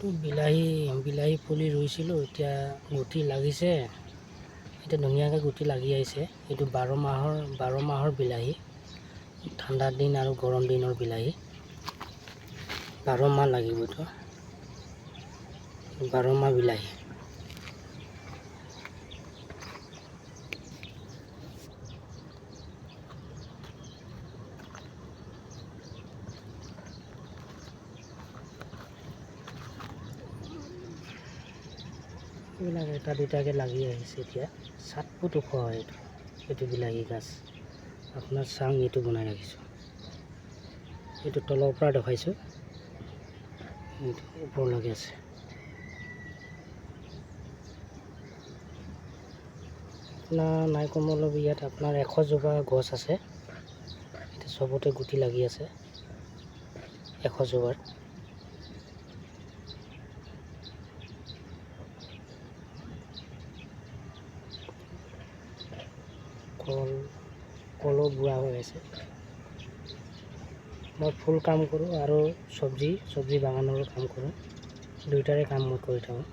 বিলাহী পুলি ৰুইছিলোঁ, এতিয়া গুটি লাগিছে। এতিয়া ধুনীয়াকৈ গুটি লাগি আহিছে। এইটো 12 মাহৰ বিলাহী, ঠাণ্ডা দিন আৰু গৰম দিনৰ বিলাহী। 12 মাহ লাগিব, এইটো 12 মাহ বিলাহী। এইবিলাক এটা দুটাকৈ লাগি আহিছে। এতিয়া 7 ফুট ওখ হয় এইটো বিলাহী গাছ। আপোনাৰ চাং এইটো বনাই ৰাখিছোঁ। এইটো তলৰ পৰা দেখাইছোঁ, এইটো ওপৰলৈকে আছে। আপোনাৰ নাই কমেও ইয়াত আপোনাৰ 100 জোপা গছ আছে। এতিয়া চবতে গুটি লাগি আছে 100 জোপাৰ। কলো বুঢ়া হৈ আছে। মই ফুল কাম কৰোঁ আৰু চব্জি বাগানৰো কাম কৰোঁ। দুয়োটাৰে কাম মই কৰি থাকোঁ।